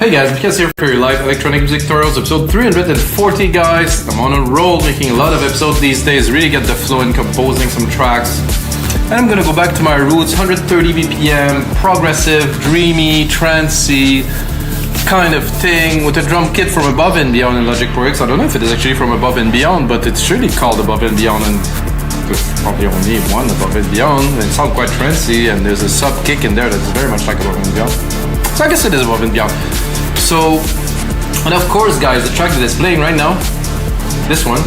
Hey guys, Markus here for your live electronic music tutorials, episode 340 guys. I'm on a roll, making a lot of episodes these days, really get the flow in composing some tracks. And I'm gonna go back to my roots, 130 BPM, progressive, dreamy, trancey kind of thing with a drum kit from Above and Beyond in LogicProX. I don't know if it is actually from Above and Beyond, but it's really called Above and Beyond, and there's probably only one Above and Beyond. And it sounds quite trancey, and there's a sub kick in there that's very much like Above and Beyond. So I guess it is Above and Beyond. So, and of course guys, the track that is playing right now, this one,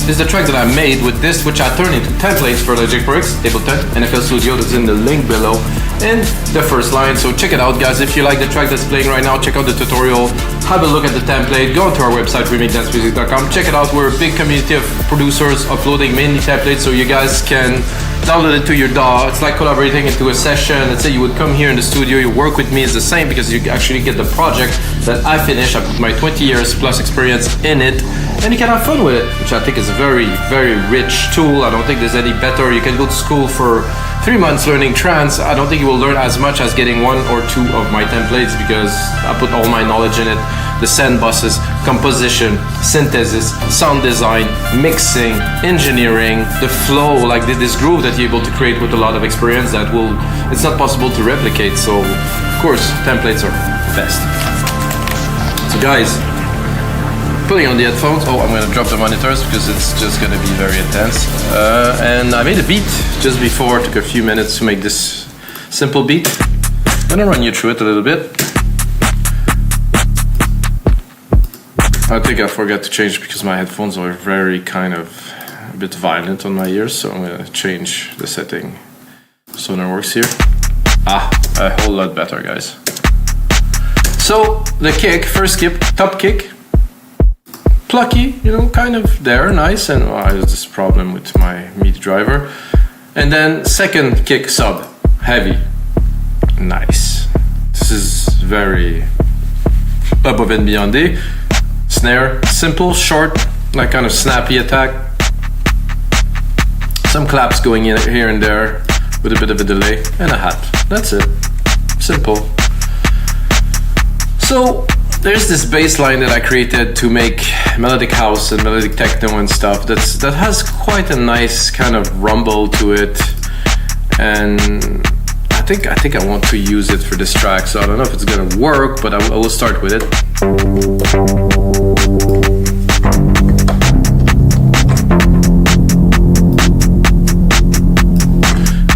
is the track that I made with this, which I turned into templates for LogicProX, Ableton, and FLStudio. That's in the link below in the first line. So check it out guys. If you like the track that's playing right now, check out the tutorial, have a look at the template, go onto our website, remakdancemusic.com, check it out. We're a big community of producers uploading mainly templates, so you guys can download it to your DAW. It's like collaborating into a session. Let's say you would come here in the studio, you work with me, it's the same because you actually get the project that I finish. I put my 20 years plus experience in it, and you can have fun with it, which I think is a very, very rich tool. I don't think there's any better. You can go to school for 3 months learning trance. I don't think you will learn as much as getting 1 or 2 of my templates, because I put all my knowledge in it. The send buses, composition, synthesis, sound design, mixing, engineering, the flow, like this groove that you're able to create with a lot of experience that it's not possible to replicate. So of course, templates are best. So guys, putting on the headphones. Oh, I'm gonna drop the monitors because it's just gonna be very intense. And I made a beat just before, took a few minutes to make this simple beat. I'm gonna run you through it a little bit. I think I forgot to change because my headphones are very kind of a bit violent on my ears, so I'm gonna change the setting so it works here. A whole lot better guys. So the kick, first skip, top kick, plucky, you know, kind of there, nice, and I have this problem with my MIDI driver. And then second kick sub, heavy, nice. This is very Above and Beyond. Snare, simple, short, like kind of snappy attack. Some claps going in here and there with a bit of a delay, and a hat. That's it. Simple. So there's this bass line that I created to make melodic house and melodic techno and stuff that has quite a nice kind of rumble to it, and I think I want to use it for this track. So I don't know if it's gonna work, but I will start with it.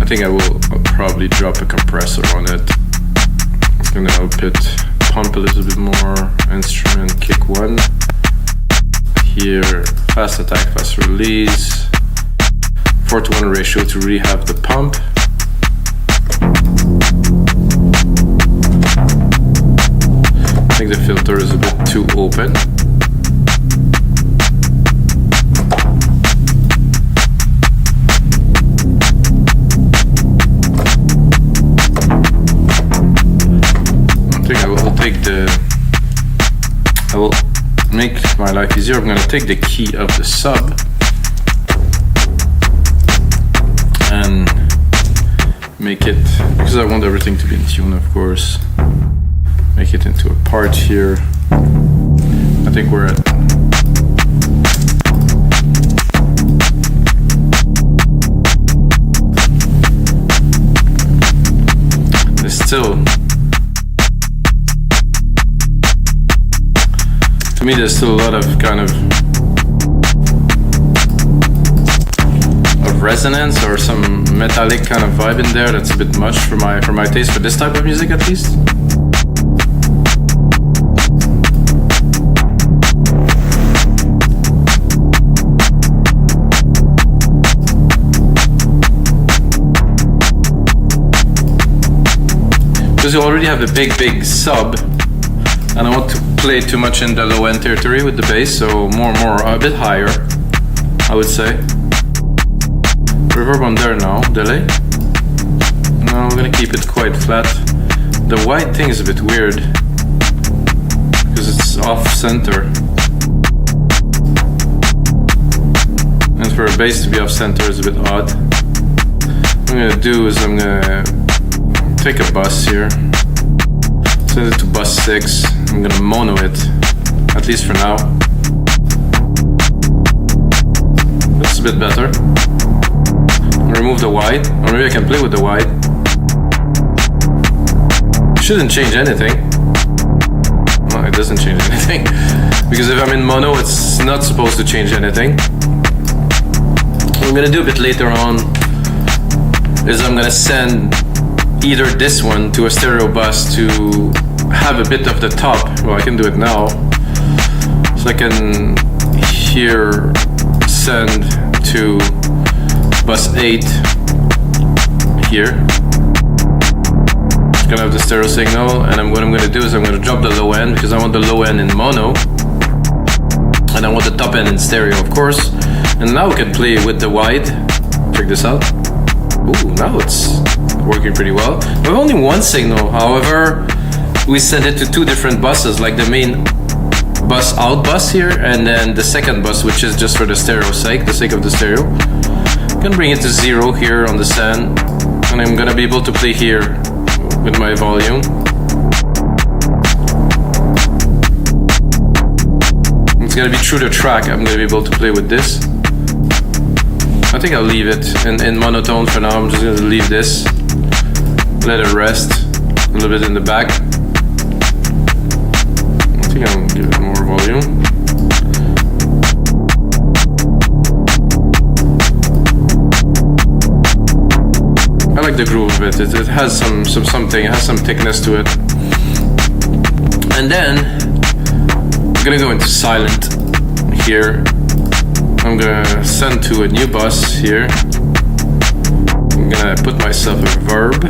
I think I will probably drop a compressor on it. I'm gonna help it pump a little bit more. Instrument, kick 1. Here, fast attack, fast release. 4:1 ratio to really have the pump. I think the filter is a bit too open. I will make my life easier. I'm going to take the key of the sub and make it, because I want everything to be in tune, of course, make it into a part here. I think we're at there's still, to me there's still a lot of kind of resonance or some metallic kind of vibe in there that's a bit much for my taste, for this type of music at least. Because you already have a big sub, and I want to play too much in the low end territory with the bass, so more, a bit higher, I would say. Reverb on there now, delay. No, we're gonna keep it quite flat. The white thing is a bit weird, because it's off center. And for a bass to be off center is a bit odd. What I'm gonna do is I'm gonna take a bus here, Set it to bus 6. I'm gonna mono it, at least for now. That's a bit better. Remove the wide, or maybe I can play with the wide. Shouldn't change anything. No, it doesn't change anything. Because if I'm in mono, it's not supposed to change anything. What I'm gonna do a bit later on is I'm gonna send either this one to a stereo bus to have a bit of the top. Well, I can do it now. So I can here send to bus 8 here. It's gonna have the stereo signal, and what I'm gonna do is I'm gonna drop the low end because I want the low end in mono, and I want the top end in stereo, of course. And now we can play with the wide. Check this out. Ooh, now it's working pretty well. We have only one signal, however, we send it to two different buses, like the main bus out bus here, and then the second bus, which is just for the stereo sake, the sake of the stereo. I'm gonna bring it to 0 here on the send, and I'm gonna be able to play here with my volume. It's gonna be through the track. I'm gonna be able to play with this. I think I'll leave it in monotone for now. I'm just gonna leave this, let it rest a little bit in the back. I think I'll give it more volume. I like the groove of it. It has something. It has some thickness to it. And then I'm gonna go into silent here. I'm gonna send to a new bus here. I'm gonna put myself a verb.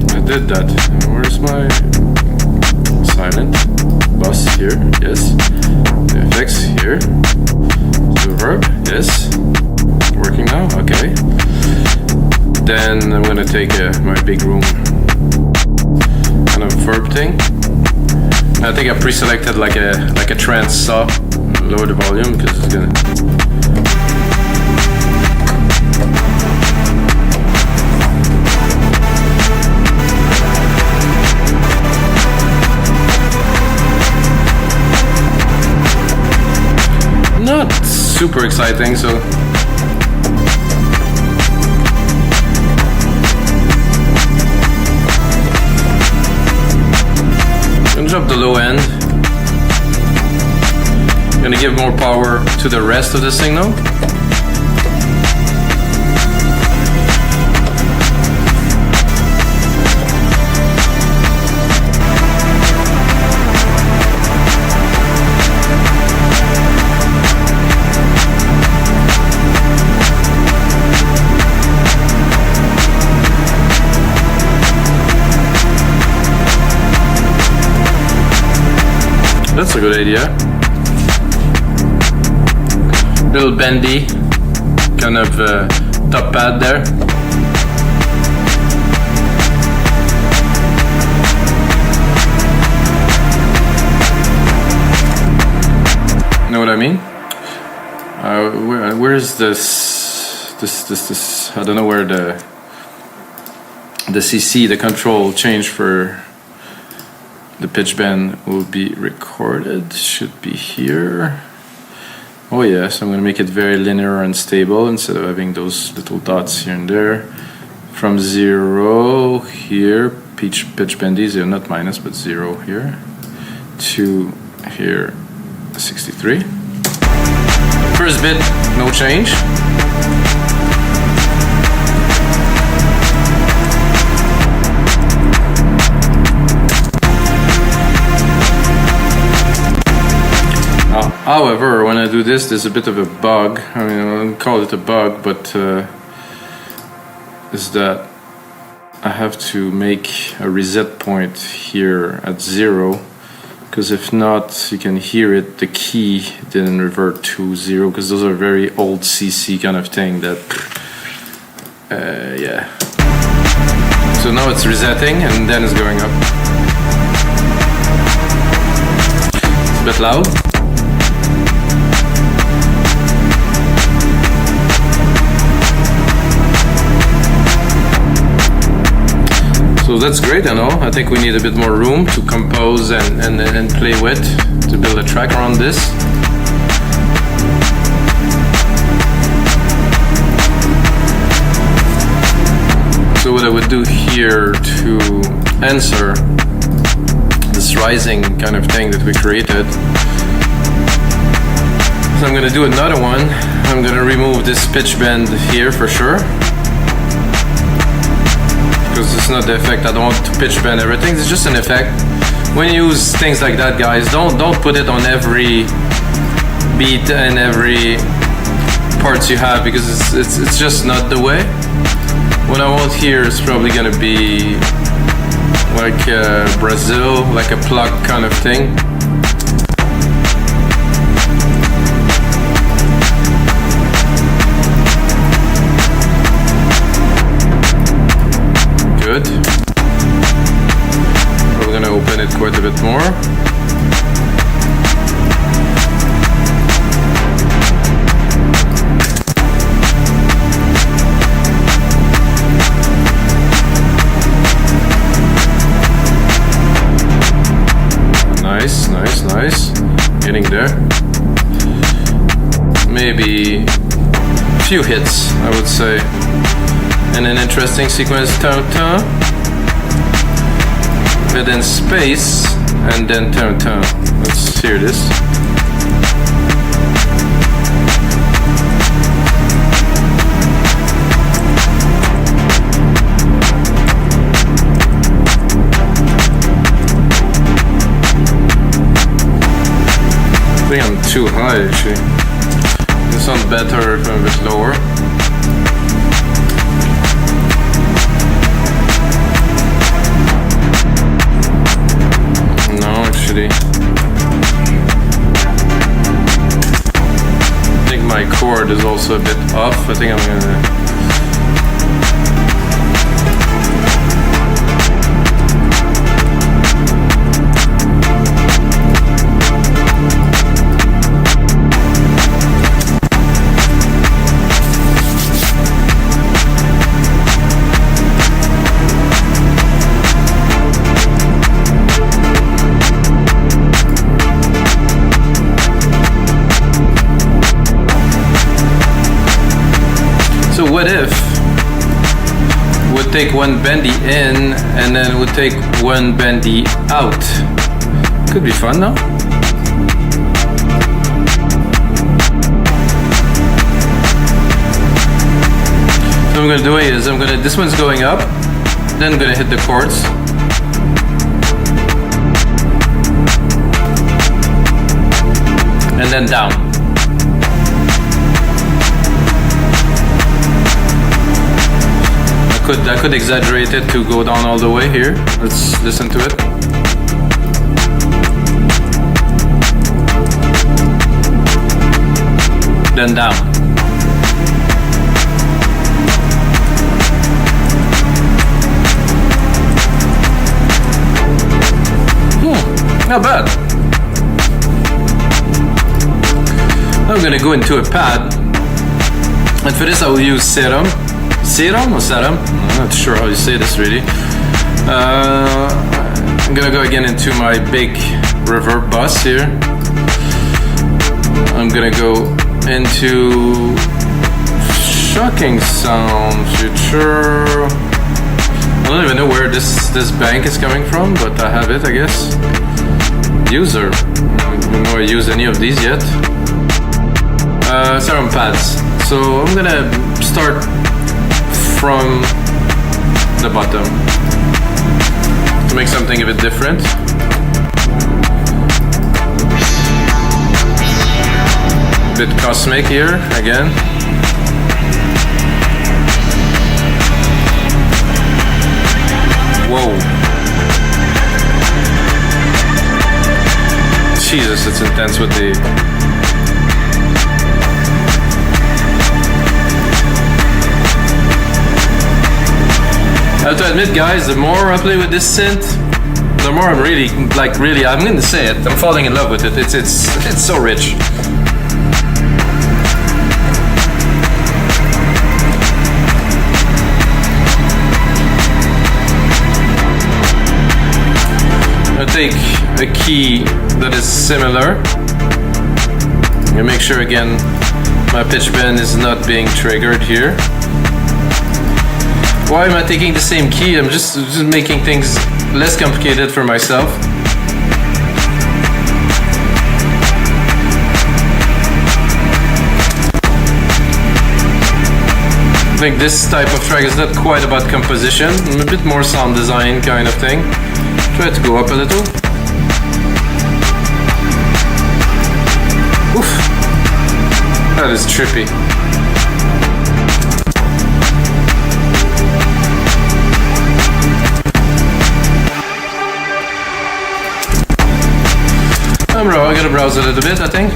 I did that. Where's my silent bus here? Yes. The effects here. The verb. Yes. Working now. Okay. Then I'm gonna take my big room kind of verb thing. I think I pre-selected like a trance saw. Lower the volume because it's gonna. Not super exciting, so. Drop the low end. Gonna give more power to the rest of the signal. That's a good idea. Little bendy, kind of top pad there. Know what I mean? Where's this? I don't know where the CC, the control change for the pitch bend will be recorded. Should be here. Oh yes, I'm going to make it very linear and stable instead of having those little dots here and there. From 0 here, pitch bendy, 0, not minus, but 0 here, to here, 63. First bit, no change. However, when I do this, there's a bit of a bug. I mean, I don't call it a bug, but is that I have to make a reset point here at 0, because if not, you can hear it, the key didn't revert to 0, because those are very old CC kind of thing that, yeah. So now it's resetting, and then it's going up. It's a bit loud. So that's great, I know. I think we need a bit more room to compose and play with, to build a track around this. So what I would do here to answer this rising kind of thing that we created, so I'm gonna do another one. I'm gonna remove this pitch bend here for sure, because it's not the effect. I don't want to pitch bend everything. It's just an effect. When you use things like that, guys, don't put it on every beat and every parts you have, because it's just not the way. What I want here is probably gonna be like Brazil, like a pluck kind of thing. Good. We're gonna open it quite a bit more. Nice. Getting there. Maybe a few hits, I would say. And an interesting sequence, ta-ta. And then space, and then ta-ta. Let's hear this. I think I'm too high actually. It sounds better if I'm a bit lower. No, actually. I think my chord is also a bit off. I think I'm gonna... What if would take one bendy in and then would take one bendy out? Could be fun, no? So what I'm gonna do is this one's going up, then I'm gonna hit the chords. And then down. I could exaggerate it to go down all the way here. Let's listen to it. Then down. Not bad. I'm gonna go into a pad, and for this I will use Serum. Serum or Serum? I'm not sure how you say this really. I'm gonna go again into my big reverb bus here. I'm gonna go into shocking sound future. I don't even know where this bank is coming from, but I have it, I guess. User. I don't know I use any of these yet. Serum pads. So I'm gonna start from the bottom to make something a bit different. A bit cosmic here again. Whoa. Jesus, it's intense with the... I have to admit, guys, the more I play with this synth, the more I'm really, I'm gonna say it, I'm falling in love with it. It's so rich. a key that is similar. And make sure again my pitch bend is not being triggered here. Why am I taking the same key? I'm just making things less complicated for myself. I think this type of track is not quite about composition, a bit more sound design kind of thing. Try to go up a little. Oof, that is trippy. I gotta browse a little bit, I think.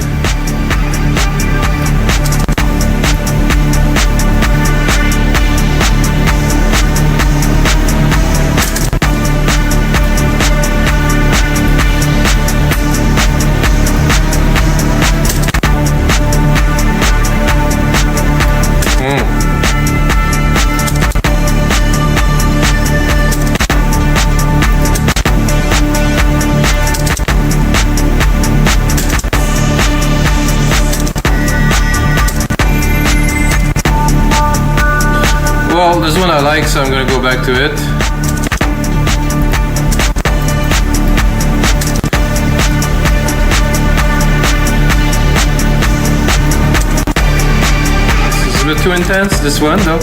Well, there's one I like, so I'm gonna go back to it. This is a bit too intense, this one though.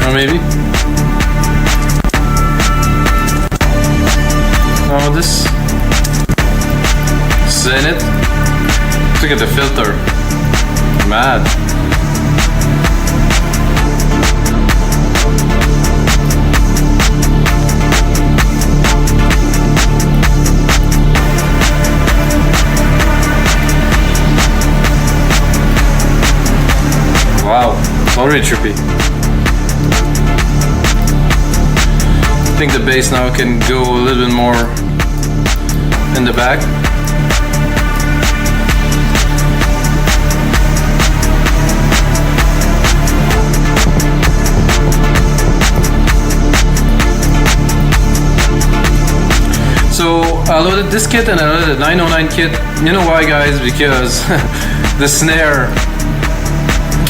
Or maybe. Oh, this is in it. Look at the filter. Mad. Wow, it's already trippy. I think the bass now can go a little bit more in the back. So I loaded this kit and I loaded the 909 kit. You know why, guys? Because the snare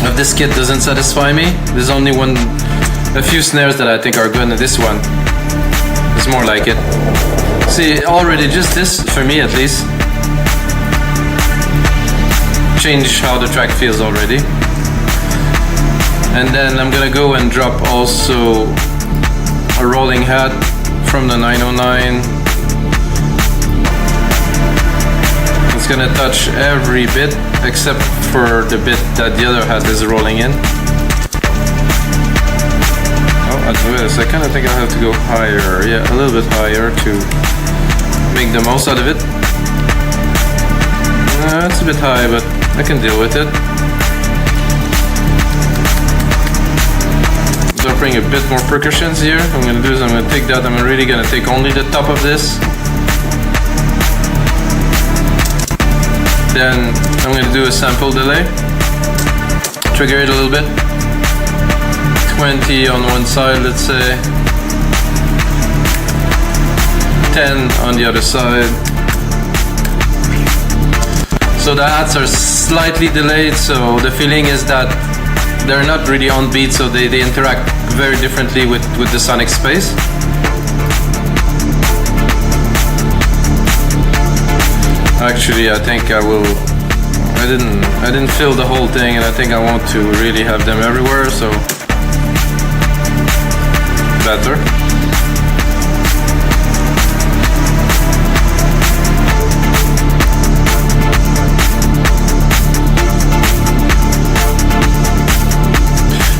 of this kit doesn't satisfy me. There's only a few snares that I think are good, and this one is more like it. See, already just this, for me at least, change how the track feels already. And then I'm gonna go and drop also a rolling hat from the 909. It's gonna touch every bit except for the bit that the other hat is rolling in. Oh, wait a second, I think I'll have to go higher. Yeah, a little bit higher to make the most out of it. It's a bit high, but I can deal with it. So bring a bit more percussions here. What I'm gonna do is I'm gonna take that, I'm really gonna take only the top of this. Then I'm going to do a sample delay, trigger it a little bit, 20 on one side, let's say, 10 on the other side. So the hats are slightly delayed, so the feeling is that they're not really on beat, so they interact very differently with the sonic space. Actually, I think I will. I didn't fill the whole thing, and I think I want to really have them everywhere. So better.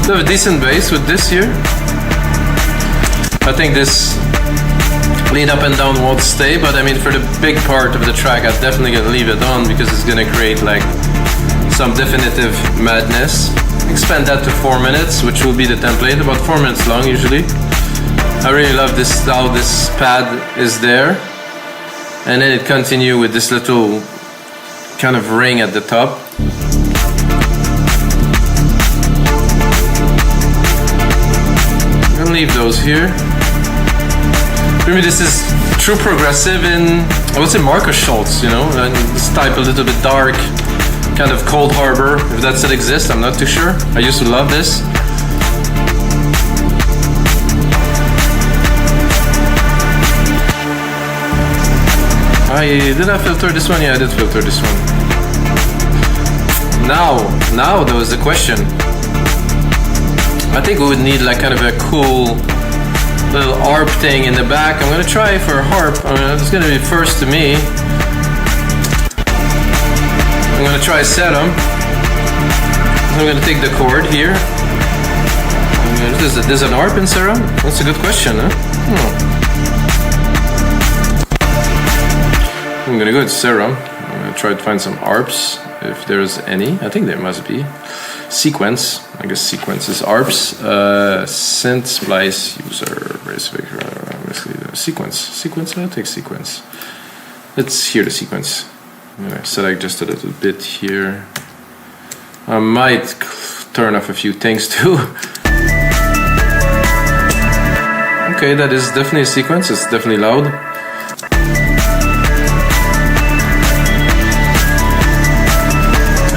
So a decent bass with this here. I think this lead up and down won't stay, but I mean for the big part of the track I'm definitely gonna leave it on because it's gonna create like some definitive madness. Expand that to 4 minutes, which will be the template, about 4 minutes long usually. I really love this, how this pad is there, and then it continue with this little kind of ring at the top. I'm gonna leave those here. For me, this is true progressive in, I would say, Markus Schulz, you know, this type a little bit dark, kind of Cold Harbor, if that still exists, I'm not too sure. I used to love this. Did I filter this one? Yeah, I did filter this one. Now there was a question. I think we would need like kind of a cool little harp thing in the back. I'm gonna try for a harp. It's gonna be first to me. I'm gonna try Serum. I'm gonna take the chord here. There's an harp in Serum? That's a good question, huh? I'm gonna go to Serum. I'm gonna try to find some ARPs, if there's any. I think there must be. Sequence. I guess sequence is ARPs. Synth splice user. Sequence. Sequence. I'll take sequence. Let's hear the sequence. I'm gonna select just a little bit here. I might turn off a few things too. Okay, that is definitely a sequence. It's definitely loud.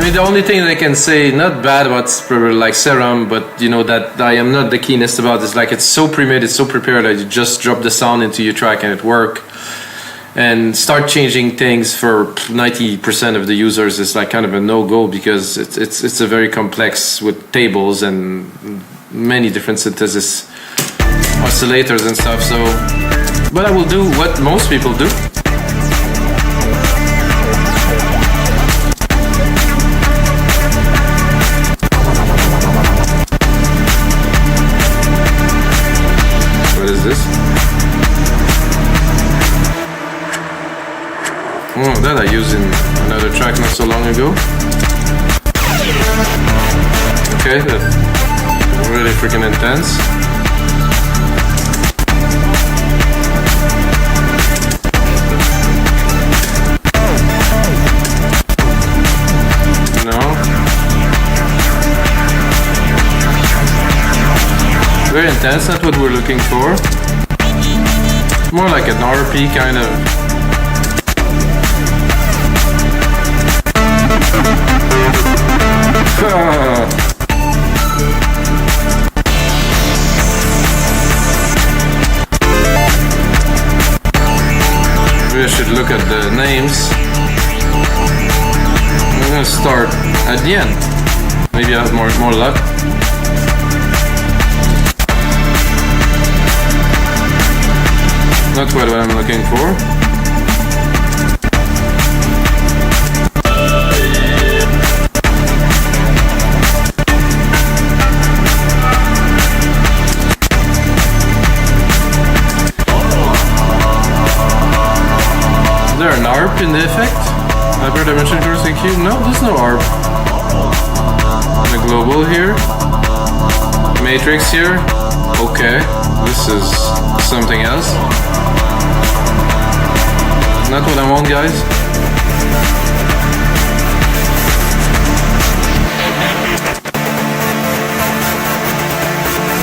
The only thing that I can say, not bad about like Serum, but you know that I am not the keenest about is like it's so pre-made, it's so prepared that you just drop the sound into your track and it work. And start changing things for 90% of the users is like kind of a no-go because it's a very complex with tables and many different synthesis oscillators and stuff. So, but I will do what most people do. Oh, that I used in another track not so long ago. Okay, that's really freaking intense. No. Very intense, not what we're looking for. More like an RP kind of. Maybe I should look at the names. I'm gonna start at the end. Maybe I have more luck. Not quite what I'm looking for. Is there an ARP in the effect? Hyperdimension crossing cube? No, there's no ARP. And a global here. Matrix here. Okay, this is something else. Not what I want, guys.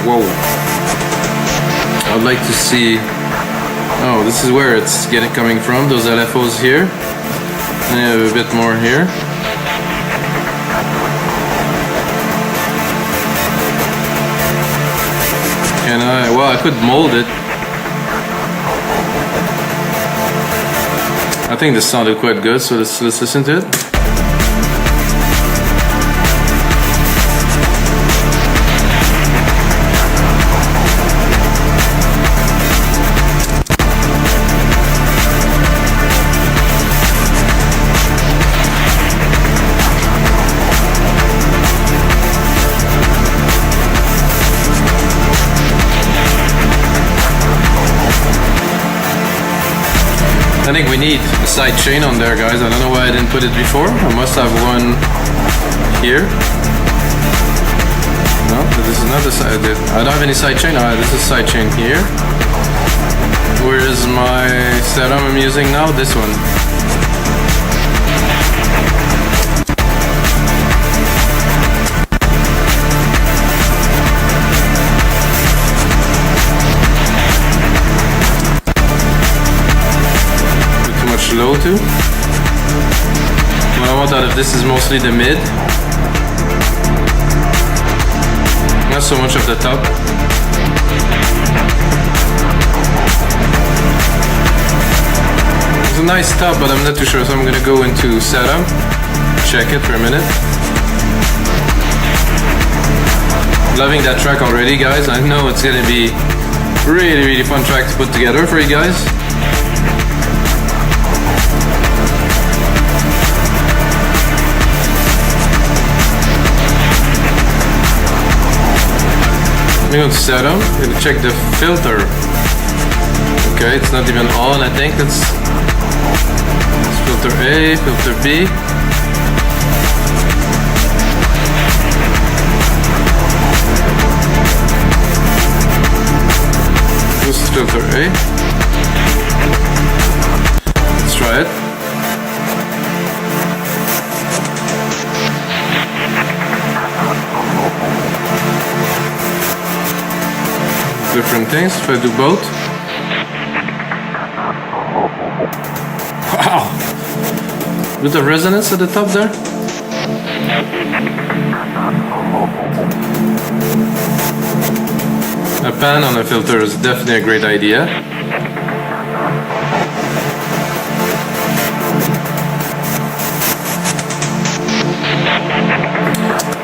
Whoa. I'd like to see. Oh, this is where it's coming from, those LFOs here. And I have a bit more here. And well, I could mold it. I think this sounded quite good, so let's listen to it. I think we need a side chain on there, guys. I don't know why I didn't put it before. I must have one here. No, this is not the side. I don't have any side chain. Alright, this is side chain here. Where is my setup I'm using now? This one. to. What I want out of this is mostly the mid. Not so much of the top. It's a nice top, but I'm not too sure, so I'm gonna go into Serum. Check it for a minute. Loving that track already, guys. I know it's gonna be really fun track to put together for you guys. I'm going to Serum, I'm going to check the filter. Okay, it's not even on, I think. It's filter A, filter B. This is filter A. Let's try it. Different things if I do both. Wow! With the resonance at the top there. A pan on a filter is definitely a great idea.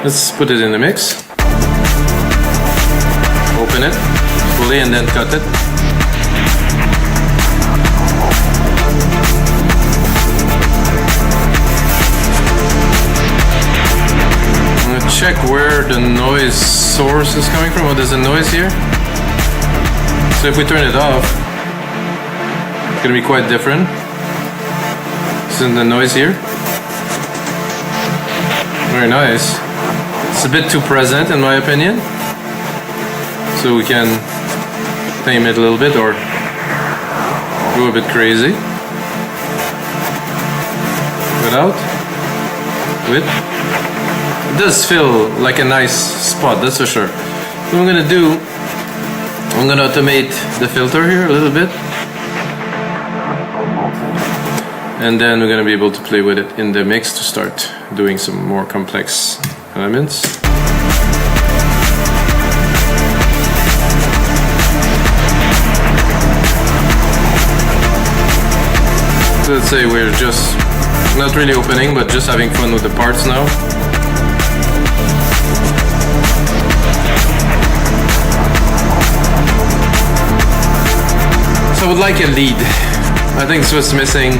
Let's put it in the mix. Open it fully and then cut it. I'm gonna check where the noise source is coming from. What is the noise here? So if we turn it off, it's gonna be quite different. Isn't the noise here? Very nice. It's a bit too present in my opinion. So we can tame it a little bit or go a bit crazy. Without. With. It does feel like a nice spot, that's for sure. What I'm gonna do, I'm gonna automate the filter here a little bit. And then we're gonna be able to play with it in the mix to start doing some more complex elements. Let's say we're just not really opening, but just having fun with the parts now. So I would like a lead. I think it's what's missing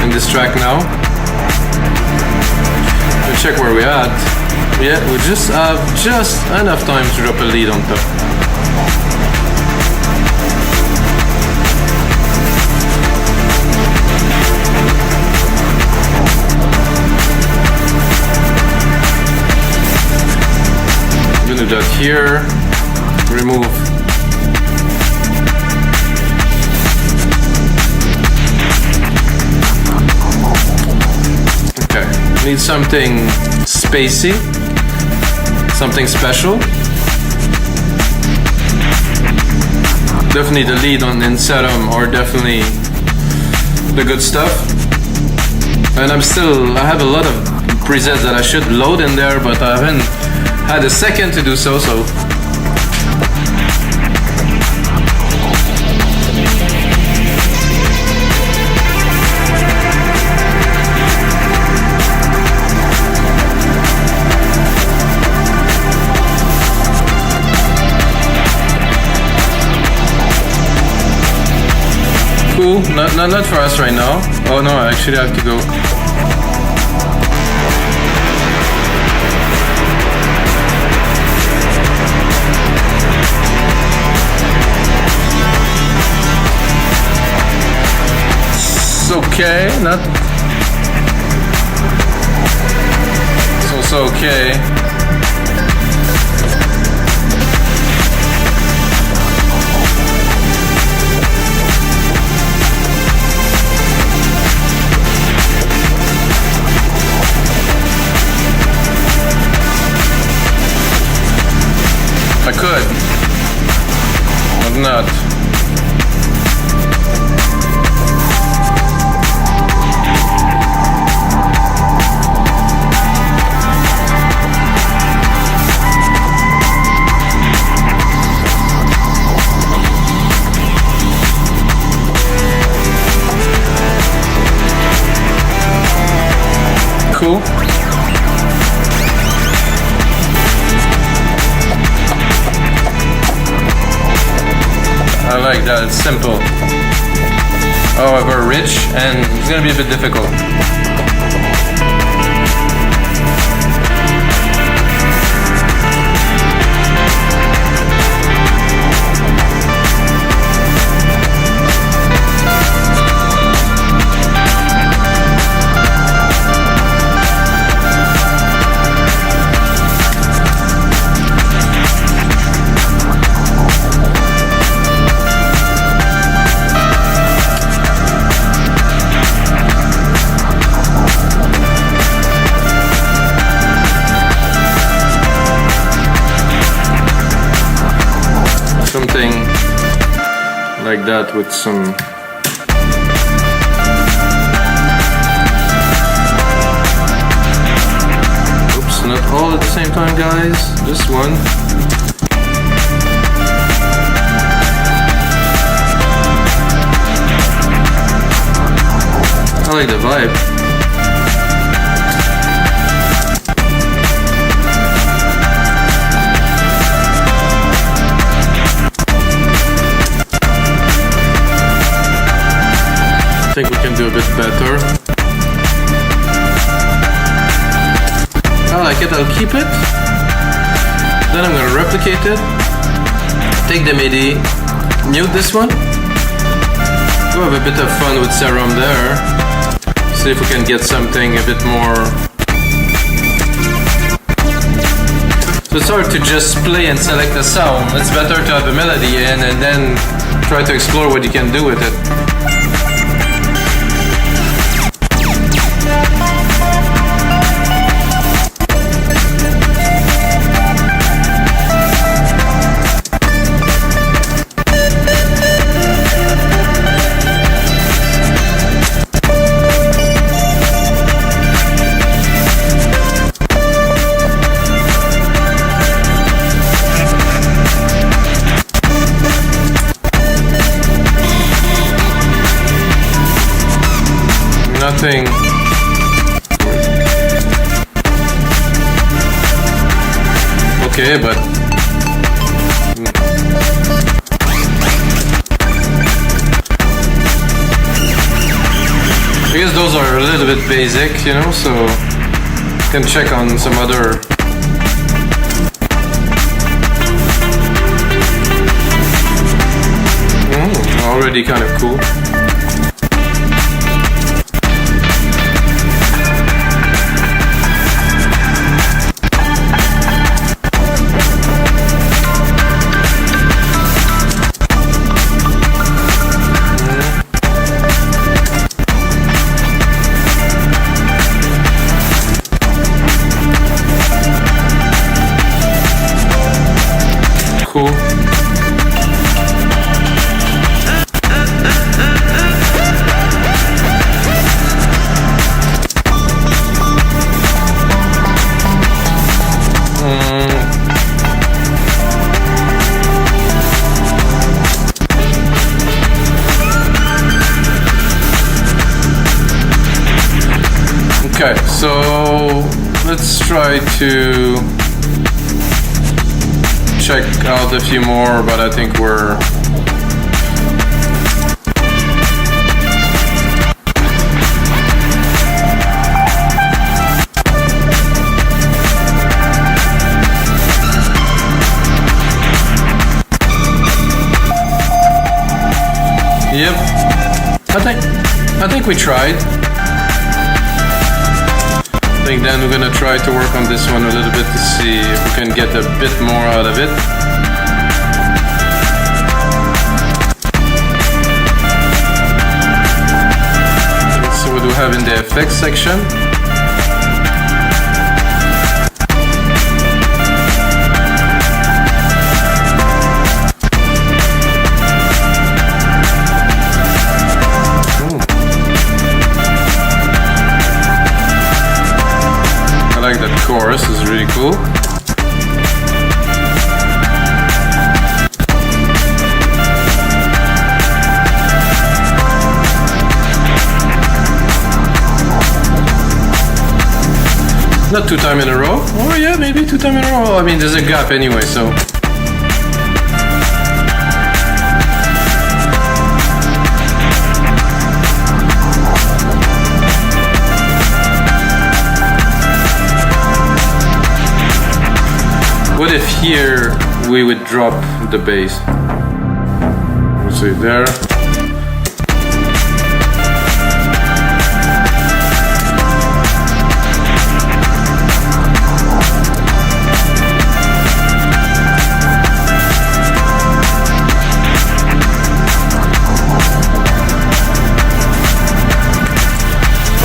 in this track now. We'll check where we're at. Yeah, we just have just enough time to drop a lead on top. Do that here, remove okay, need something spacey, something special. Definitely the lead on in Serum or definitely the good stuff. And I have a lot of presets that I should load in there, but I haven't had a second to do so. Cool, not for us right now. Oh no, I actually have to go. Okay, not. It's also okay. I could, but not. cool. I like that, it's simple. However, rich, and it's gonna be a bit difficult. Something like that with some oops, not all at the same time, guys, just one. I like the vibe. I think we can do a bit better. I like it, I'll keep it. Then I'm gonna replicate it. Take the MIDI, mute this one. Go have a bit of fun with Serum there. See if we can get something a bit more. So it's hard to just play and select a sound. It's better to have a melody in and then try to explore what you can do with it. Nothing. Okay, but I guess those are a little bit basic, you know, so you can check on some other. Already kind of cool. Cool. Okay, so let's try to check out a few more, but I think we're yep. I think we tried. I think then we're gonna try to work on this one a little bit to see if we can get a bit more out of it. Let's see what we have in the effects section. I like that chorus, is really cool. Not 2 times in a row. Oh yeah, maybe 2 times in a row. I mean, there's a gap anyway, so. What if here we would drop the bass? Let's see there.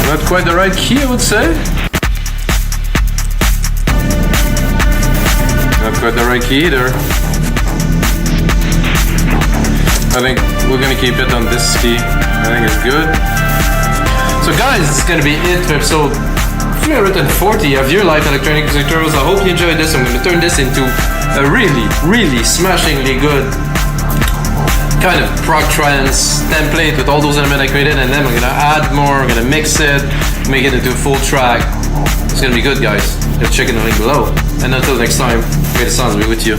Not quite the right key, I would say. Not quite the right key either. I think we're gonna keep it on this key. I think it's good. So guys, it's gonna be it for episode 340 of your live electronic music tutorials. I hope you enjoyed this. I'm gonna turn this into a really smashingly good kind of prog trance template with all those elements I created, and then I'm gonna add more, I'm gonna mix it, make it into a full track. It's gonna be good, guys. Just check in the link below. And until next time, may the sounds be with you.